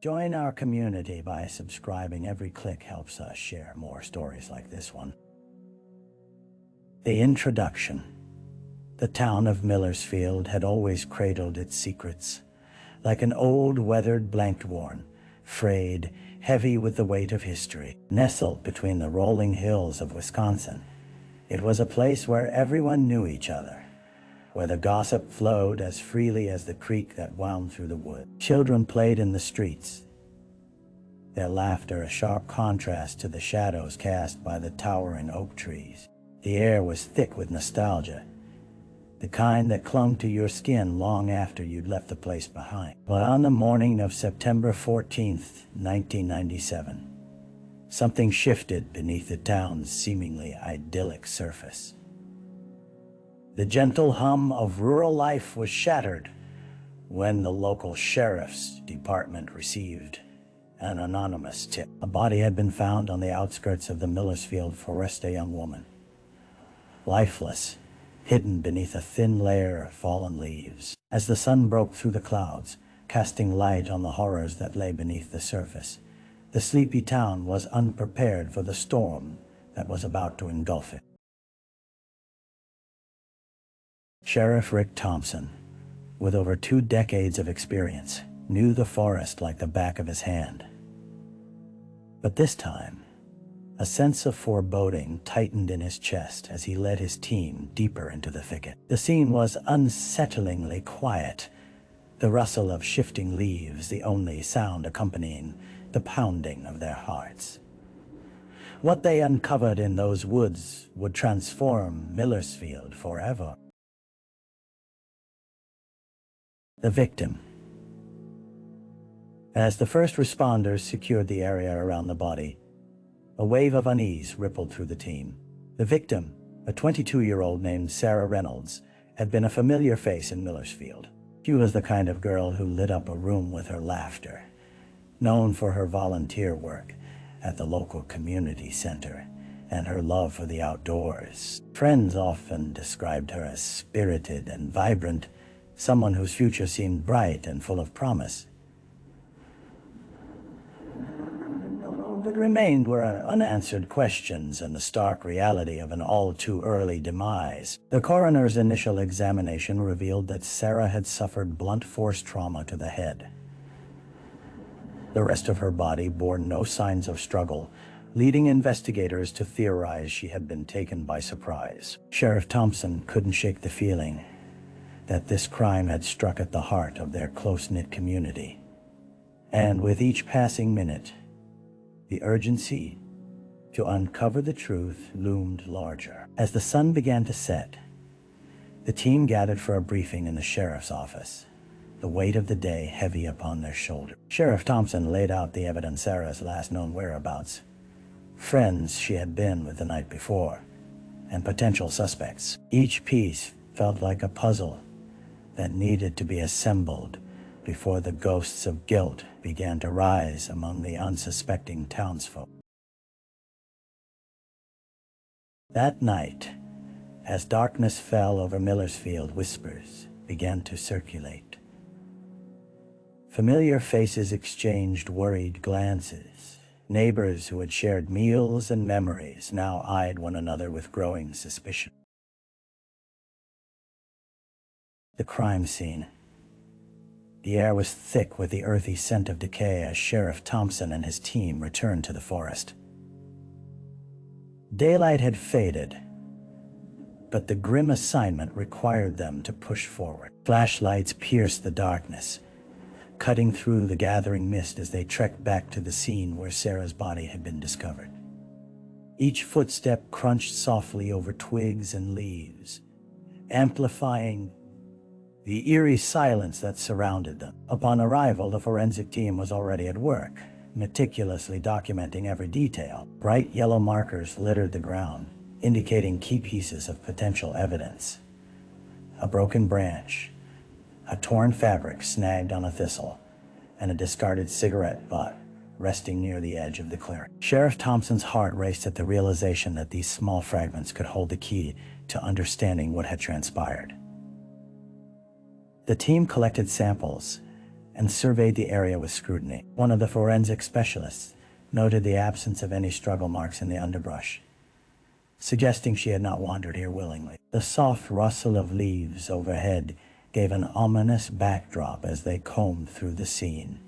Join our community by subscribing. Every click helps us share more stories like this one. The introduction. The town of Millersfield had always cradled its secrets, like an old weathered blanket worn, frayed, heavy with the weight of history. Nestled between the rolling hills of Wisconsin, it was a place where everyone knew each other, where the gossip flowed as freely as the creek that wound through the wood. Children played in the streets, their laughter a sharp contrast to the shadows cast by the towering oak trees. The air was thick with nostalgia, the kind that clung to your skin long after you'd left the place behind. But on the morning of September 14th, 1997, something shifted beneath the town's seemingly idyllic surface. The gentle hum of rural life was shattered when the local sheriff's department received an anonymous tip. A body had been found on the outskirts of the Millersfield forest, a young woman, lifeless, hidden beneath a thin layer of fallen leaves. As the sun broke through the clouds, casting light on the horrors that lay beneath the surface, the sleepy town was unprepared for the storm that was about to engulf it. Sheriff Rick Thompson, with over 2 decades of experience, knew the forest like the back of his hand. But this time, a sense of foreboding tightened in his chest as he led his team deeper into the thicket. The scene was unsettlingly quiet, the rustle of shifting leaves the only sound accompanying the pounding of their hearts. What they uncovered in those woods would transform Millersfield forever. The victim. As the first responders secured the area around the body, a wave of unease rippled through the team. The victim, a 22-year-old named Sarah Reynolds, had been a familiar face in Millersfield. She was the kind of girl who lit up a room with her laughter, known for her volunteer work at the local community center and her love for the outdoors. Friends often described her as spirited and vibrant, someone whose future seemed bright and full of promise. What remained were unanswered questions and the stark reality of an all-too-early demise. The coroner's initial examination revealed that Sarah had suffered blunt force trauma to the head. The rest of her body bore no signs of struggle, leading investigators to theorize she had been taken by surprise. Sheriff Thompson couldn't shake the feeling that this crime had struck at the heart of their close-knit community. And with each passing minute, the urgency to uncover the truth loomed larger. As the sun began to set, the team gathered for a briefing in the sheriff's office, the weight of the day heavy upon their shoulders. Sheriff Thompson laid out the evidence: Sarah's last known whereabouts, friends she had been with the night before, and potential suspects. Each piece felt like a puzzle that needed to be assembled before the ghosts of guilt began to rise among the unsuspecting townsfolk. That night, as darkness fell over Millersfield, whispers began to circulate. Familiar faces exchanged worried glances. Neighbors who had shared meals and memories now eyed one another with growing suspicion. The crime scene. The air was thick with the earthy scent of decay as Sheriff Thompson and his team returned to the forest. Daylight had faded, but the grim assignment required them to push forward. Flashlights pierced the darkness, cutting through the gathering mist as they trekked back to the scene where Sarah's body had been discovered. Each footstep crunched softly over twigs and leaves, amplifying the eerie silence that surrounded them. Upon arrival, the forensic team was already at work, meticulously documenting every detail. Bright yellow markers littered the ground, indicating key pieces of potential evidence. A broken branch, a torn fabric snagged on a thistle, and a discarded cigarette butt resting near the edge of the clearing. Sheriff Thompson's heart raced at the realization that these small fragments could hold the key to understanding what had transpired. The team collected samples and surveyed the area with scrutiny. One of the forensic specialists noted the absence of any struggle marks in the underbrush, suggesting she had not wandered here willingly. The soft rustle of leaves overhead gave an ominous backdrop as they combed through the scene,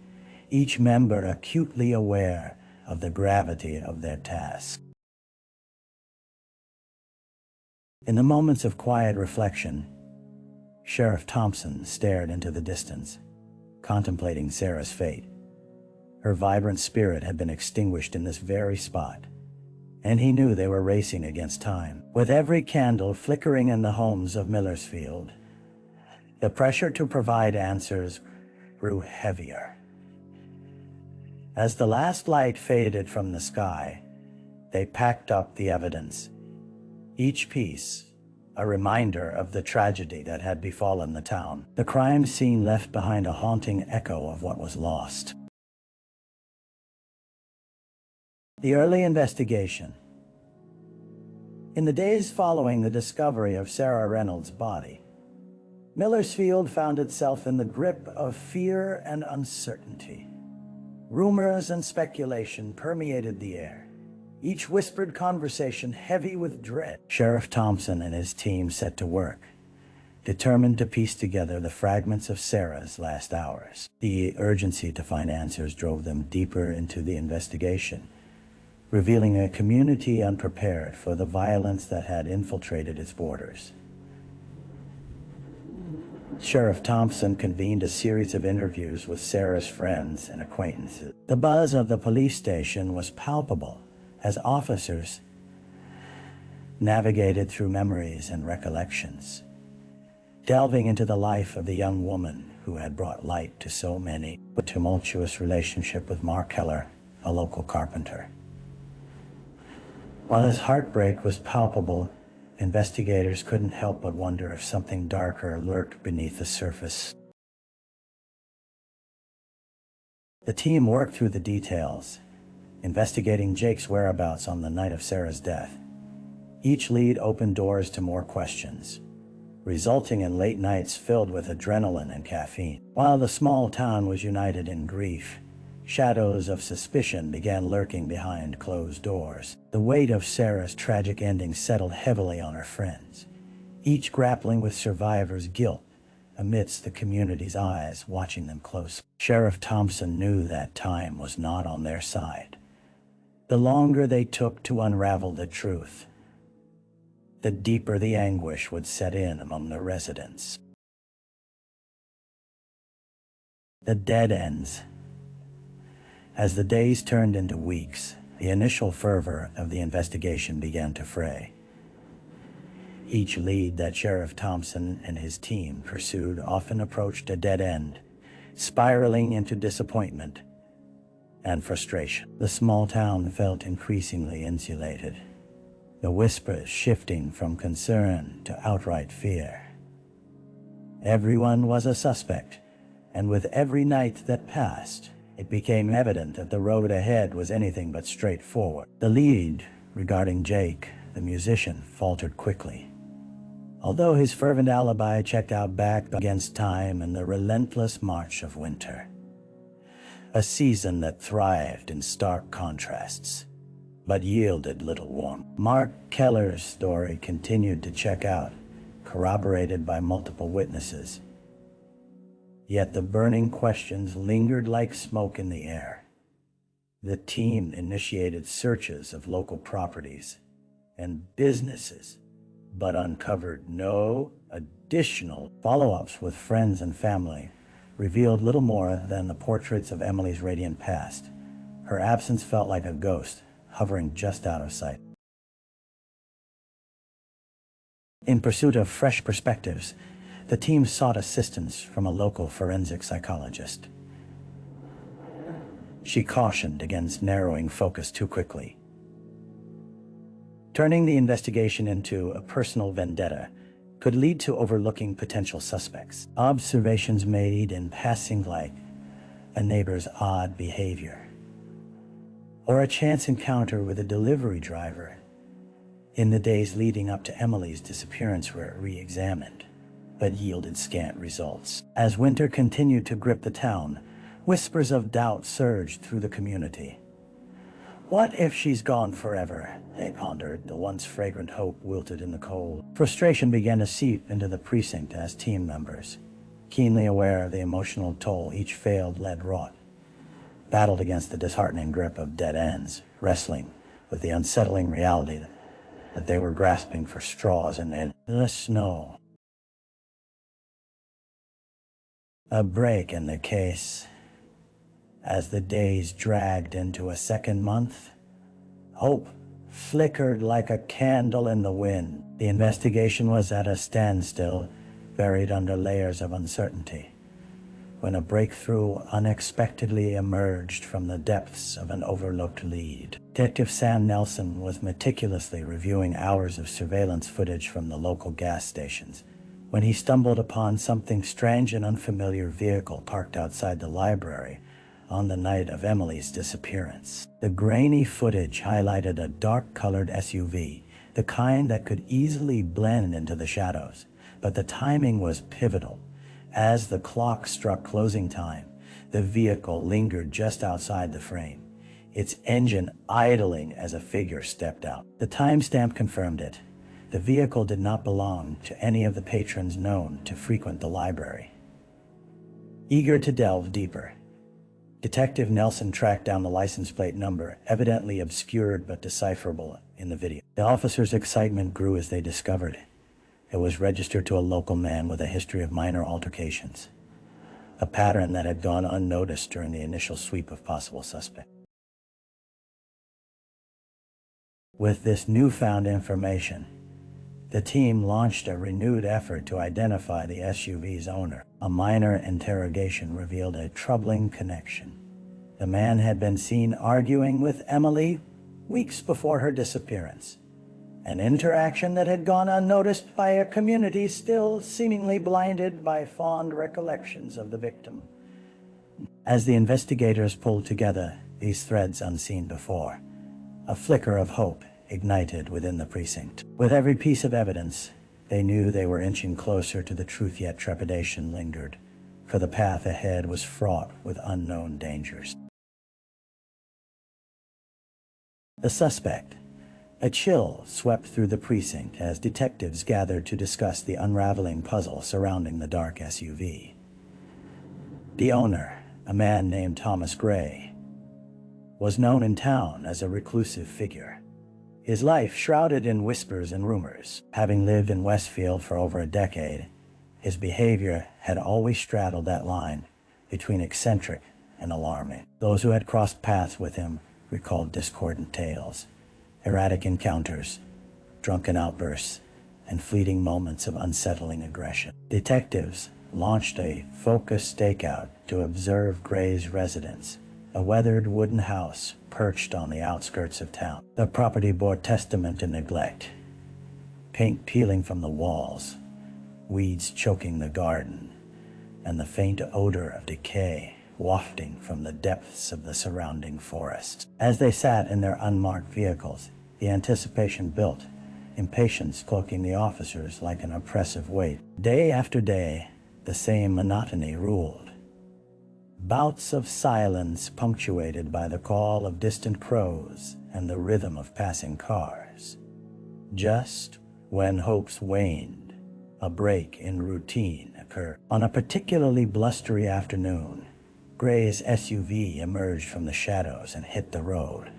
each member acutely aware of the gravity of their task. In the moments of quiet reflection, Sheriff Thompson stared into the distance, contemplating Sarah's fate. Her vibrant spirit had been extinguished in this very spot, and he knew they were racing against time. With every candle flickering in the homes of Millersfield, the pressure to provide answers grew heavier. As the last light faded from the sky, they packed up the evidence, each piece a reminder of the tragedy that had befallen the town. The crime scene left behind a haunting echo of what was lost. The early investigation. In the days following the discovery of Sarah Reynolds' body, Millersfield found itself in the grip of fear and uncertainty. Rumors and speculation permeated the air, each whispered conversation heavy with dread. Sheriff Thompson and his team set to work, determined to piece together the fragments of Sarah's last hours. The urgency to find answers drove them deeper into the investigation, revealing a community unprepared for the violence that had infiltrated its borders. Sheriff Thompson convened a series of interviews with Sarah's friends and acquaintances. The buzz of the police station was palpable as officers navigated through memories and recollections, delving into the life of the young woman who had brought light to so many. A tumultuous relationship with Mark Keller, a local carpenter. While his heartbreak was palpable, investigators couldn't help but wonder if something darker lurked beneath the surface. The team worked through the details, investigating Jake's whereabouts on the night of Sarah's death. Each lead opened doors to more questions, resulting in late nights filled with adrenaline and caffeine. While the small town was united in grief, shadows of suspicion began lurking behind closed doors. The weight of Sarah's tragic ending settled heavily on her friends, each grappling with survivor's guilt amidst the community's eyes watching them closely. Sheriff Thompson knew that time was not on their side. The longer they took to unravel the truth, the deeper the anguish would set in among the residents. The dead ends. As the days turned into weeks, the initial fervor of the investigation began to fray. Each lead that Sheriff Thompson and his team pursued often approached a dead end, spiraling into disappointment and frustration. The small town felt increasingly insulated, the whispers shifting from concern to outright fear. Everyone was a suspect, and with every night that passed, it became evident that the road ahead was anything but straightforward. The lead regarding Jake, the musician, faltered quickly. Although his fervent alibi checked out back against time and the relentless march of winter, a season that thrived in stark contrasts, but yielded little warmth. Mark Keller's story continued to check out, corroborated by multiple witnesses. Yet the burning questions lingered like smoke in the air. The team initiated searches of local properties and businesses, but uncovered no additional follow-ups. With friends and family revealed little more than the portraits of Emily's radiant past. Her absence felt like a ghost, hovering just out of sight. In pursuit of fresh perspectives, the team sought assistance from a local forensic psychologist. She cautioned against narrowing focus too quickly, turning the investigation into a personal vendetta could lead to overlooking potential suspects. Observations made in passing, like a neighbor's odd behavior or a chance encounter with a delivery driver in the days leading up to Emily's disappearance, were re-examined, but yielded scant results. As winter continued to grip the town, whispers of doubt surged through the community. What if she's gone forever? They pondered. The once fragrant hope wilted in the cold. Frustration began to seep into the precinct as team members, keenly aware of the emotional toll each failed lead wrought, battled against the disheartening grip of dead ends, wrestling with the unsettling reality that they were grasping for straws in the snow. A break in the case. As the days dragged into a second month, hope flickered like a candle in the wind. The investigation was at a standstill, buried under layers of uncertainty, when a breakthrough unexpectedly emerged from the depths of an overlooked lead. Detective Sam Nelson was meticulously reviewing hours of surveillance footage from the local gas stations when he stumbled upon something strange and unfamiliar vehicle parked outside the library on the night of Emily's disappearance. The grainy footage highlighted a dark-colored SUV, the kind that could easily blend into the shadows, but the timing was pivotal. As the clock struck closing time, the vehicle lingered just outside the frame, its engine idling as a figure stepped out. The timestamp confirmed it. The vehicle did not belong to any of the patrons known to frequent the library. Eager to delve deeper, Detective Nelson tracked down the license plate number, evidently obscured but decipherable in the video. The officers' excitement grew as they discovered it was registered to a local man with a history of minor altercations, a pattern that had gone unnoticed during the initial sweep of possible suspects. With this newfound information, the team launched a renewed effort to identify the SUV's owner. A minor interrogation revealed a troubling connection. The man had been seen arguing with Emily weeks before her disappearance, an interaction that had gone unnoticed by a community still seemingly blinded by fond recollections of the victim. As the investigators pulled together these threads unseen before, a flicker of hope ignited within the precinct. With every piece of evidence, they knew they were inching closer to the truth, yet trepidation lingered, for the path ahead was fraught with unknown dangers. The suspect. A chill swept through the precinct as detectives gathered to discuss the unraveling puzzle surrounding the dark SUV. The owner, a man named Thomas Gray, was known in town as a reclusive figure, his life shrouded in whispers and rumors. Having lived in Westfield for over a decade, his behavior had always straddled that line between eccentric and alarming. Those who had crossed paths with him recalled discordant tales, erratic encounters, drunken outbursts, and fleeting moments of unsettling aggression. Detectives launched a focused stakeout to observe Gray's residence, a weathered wooden house perched on the outskirts of town. The property bore testament to neglect, paint peeling from the walls, weeds choking the garden, and the faint odor of decay wafting from the depths of the surrounding forest. As they sat in their unmarked vehicles, the anticipation built, impatience cloaking the officers like an oppressive weight. Day after day, the same monotony ruled. Bouts of silence punctuated by the call of distant crows and the rhythm of passing cars. Just when hopes waned, a break in routine occurred. On a particularly blustery afternoon, Gray's SUV emerged from the shadows and hit the road,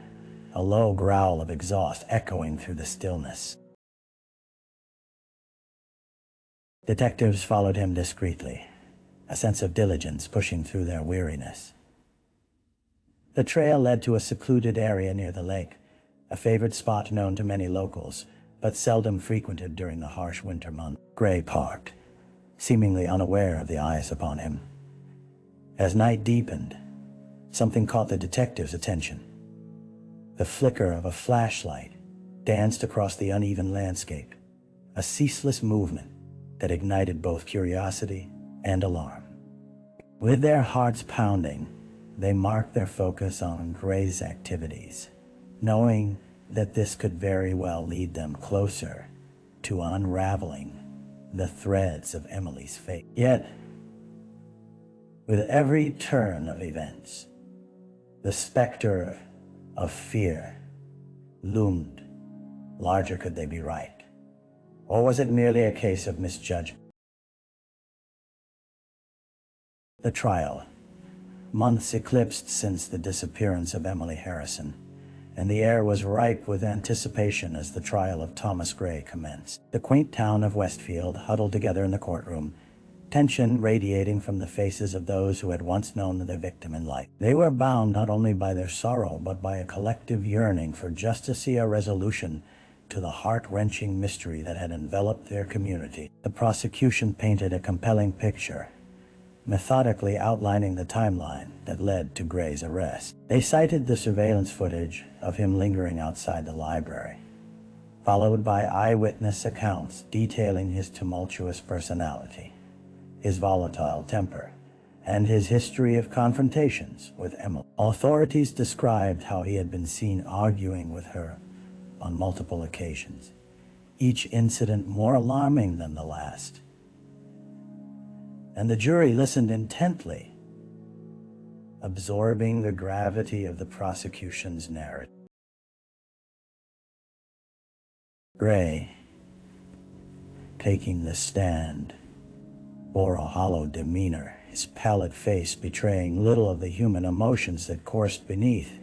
a low growl of exhaust echoing through the stillness. Detectives followed him discreetly, a sense of diligence pushing through their weariness. The trail led to a secluded area near the lake, a favorite spot known to many locals, but seldom frequented during the harsh winter months. Gray parked, seemingly unaware of the eyes upon him. As night deepened, something caught the detective's attention. The flicker of a flashlight danced across the uneven landscape, a ceaseless movement that ignited both curiosity and alarm. With their hearts pounding, they marked their focus on Gray's activities, knowing that this could very well lead them closer to unraveling the threads of Emily's fate. Yet, with every turn of events, the specter of fear loomed. Larger. Could they be right? Or was it merely a case of misjudgment? The trial. Months eclipsed since the disappearance of Emily Harrison, and the air was ripe with anticipation as the trial of Thomas Gray commenced. The quaint town of Westfield huddled together in the courtroom, tension radiating from the faces of those who had once known their victim in life. They were bound not only by their sorrow, but by a collective yearning for just to see a resolution to the heart-wrenching mystery that had enveloped their community. The prosecution painted a compelling picture, methodically outlining the timeline that led to Gray's arrest. They cited the surveillance footage of him lingering outside the library, followed by eyewitness accounts detailing his tumultuous personality, his volatile temper, and his history of confrontations with Emily. Authorities described how he had been seen arguing with her on multiple occasions, each incident more alarming than the last. And the jury listened intently, absorbing the gravity of the prosecution's narrative. Gray, taking the stand, bore a hollow demeanor, his pallid face betraying little of the human emotions that coursed beneath.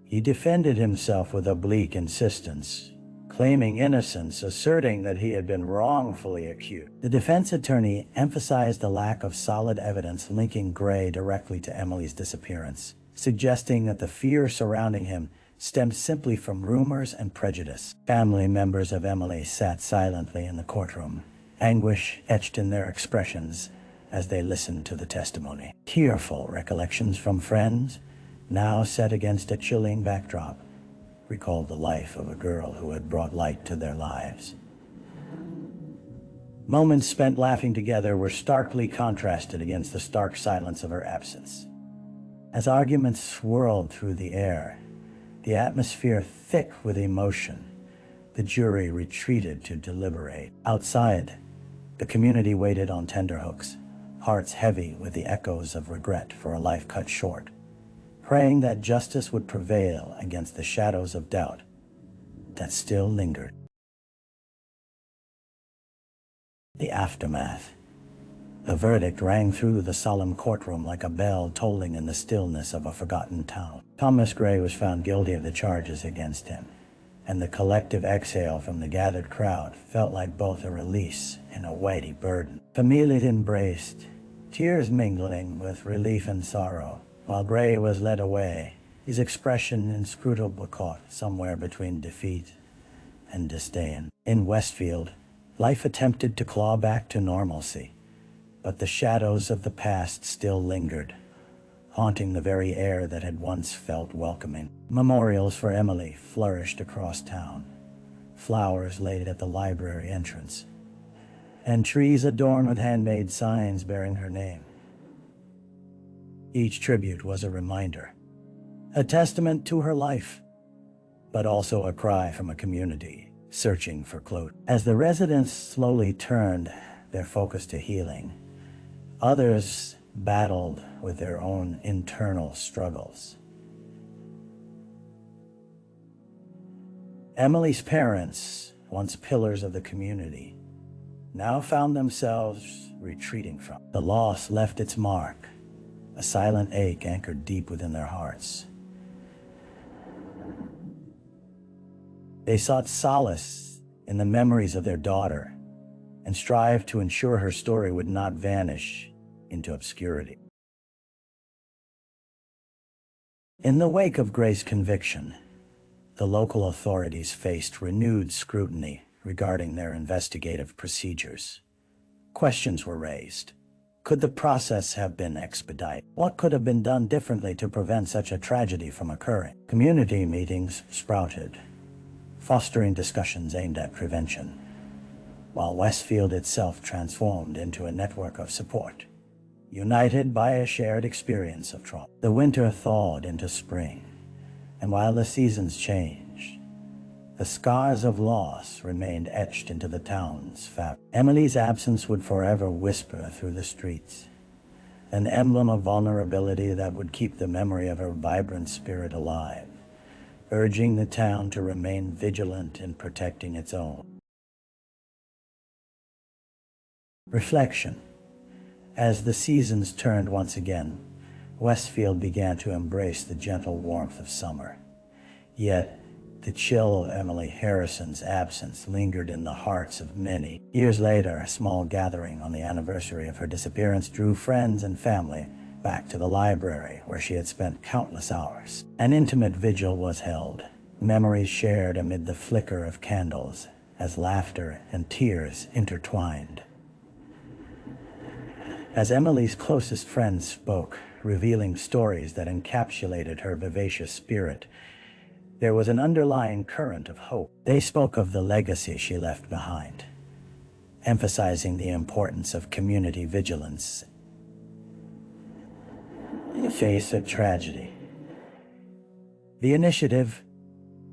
He defended himself with oblique insistence, claiming innocence, asserting that he had been wrongfully accused. The defense attorney emphasized the lack of solid evidence linking Gray directly to Emily's disappearance, suggesting that the fear surrounding him stemmed simply from rumors and prejudice. Family members of Emily sat silently in the courtroom, anguish etched in their expressions as they listened to the testimony. Tearful recollections from friends, now set against a chilling backdrop, recalled the life of a girl who had brought light to their lives. Moments spent laughing together were starkly contrasted against the stark silence of her absence. As arguments swirled through the air, the atmosphere thick with emotion, the jury retreated to deliberate. Outside, the community waited on tenterhooks, hearts heavy with the echoes of regret for a life cut short, praying that justice would prevail against the shadows of doubt that still lingered. The aftermath. The verdict rang through the solemn courtroom like a bell tolling in the stillness of a forgotten town. Thomas Gray was found guilty of the charges against him, and the collective exhale from the gathered crowd felt like both a release and a weighty burden. Familia embraced, tears mingling with relief and sorrow, while Gray was led away, his expression inscrutable caught somewhere between defeat and disdain. In Westfield, life attempted to claw back to normalcy, but the shadows of the past still lingered, haunting the very air that had once felt welcoming. Memorials for Emily flourished across town, flowers laid at the library entrance, and trees adorned with handmade signs bearing her name. Each tribute was a reminder, a testament to her life, but also a cry from a community searching for closure. As the residents slowly turned their focus to healing, others battled with their own internal struggles. Emily's parents, once pillars of the community, now found themselves retreating from. The loss left its mark, a silent ache anchored deep within their hearts. They sought solace in the memories of their daughter and strived to ensure her story would not vanish into obscurity. In the wake of Gray's conviction, the local authorities faced renewed scrutiny regarding their investigative procedures. Questions were raised. Could the process have been expedited? What could have been done differently to prevent such a tragedy from occurring? Community meetings sprouted, fostering discussions aimed at prevention, while Westfield itself transformed into a network of support, united by a shared experience of trauma. The winter thawed into spring, and while the seasons changed, The scars of loss remained etched into the town's fabric. Emily's absence would forever whisper through the streets, an emblem of vulnerability that would keep the memory of her vibrant spirit alive, urging the town to remain vigilant in protecting its own. Reflection. As the seasons turned once again, Westfield began to embrace the gentle warmth of summer. Yet, the chill of Emily Harrison's absence lingered in the hearts of many. Years later, a small gathering on the anniversary of her disappearance drew friends and family back to the library where she had spent countless hours. An intimate vigil was held, memories shared amid the flicker of candles as laughter and tears intertwined. As Emily's closest friends spoke, revealing stories that encapsulated her vivacious spirit, there was an underlying current of hope. They spoke of the legacy she left behind, emphasizing the importance of community vigilance in the face of tragedy. The initiative,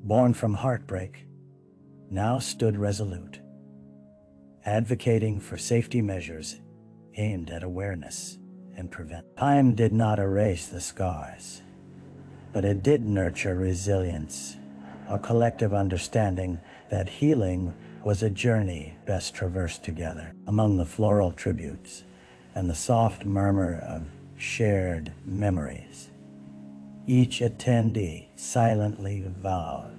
born from heartbreak, now stood resolute, advocating for safety measures aimed at awareness and prevention. Time did not erase the scars, but it did nurture resilience, a collective understanding that healing was a journey best traversed together. Among the floral tributes and the soft murmur of shared memories, each attendee silently vowed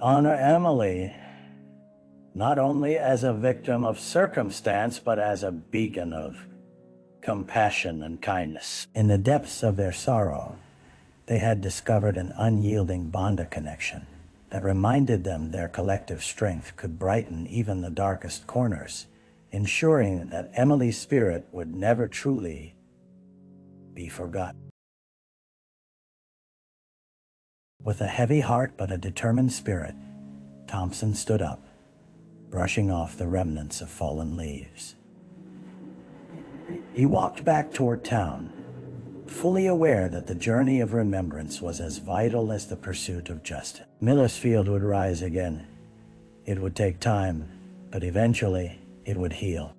honor Emily, not only as a victim of circumstance, but as a beacon of compassion and kindness. In the depths of their sorrow, they had discovered an unyielding bond of connection that reminded them their collective strength could brighten even the darkest corners, ensuring that Emily's spirit would never truly be forgotten. With a heavy heart but a determined spirit, Thompson stood up, brushing off the remnants of fallen leaves. He walked back toward town, fully aware that the journey of remembrance was as vital as the pursuit of justice. Millersfield would rise again. It would take time, but eventually it would heal.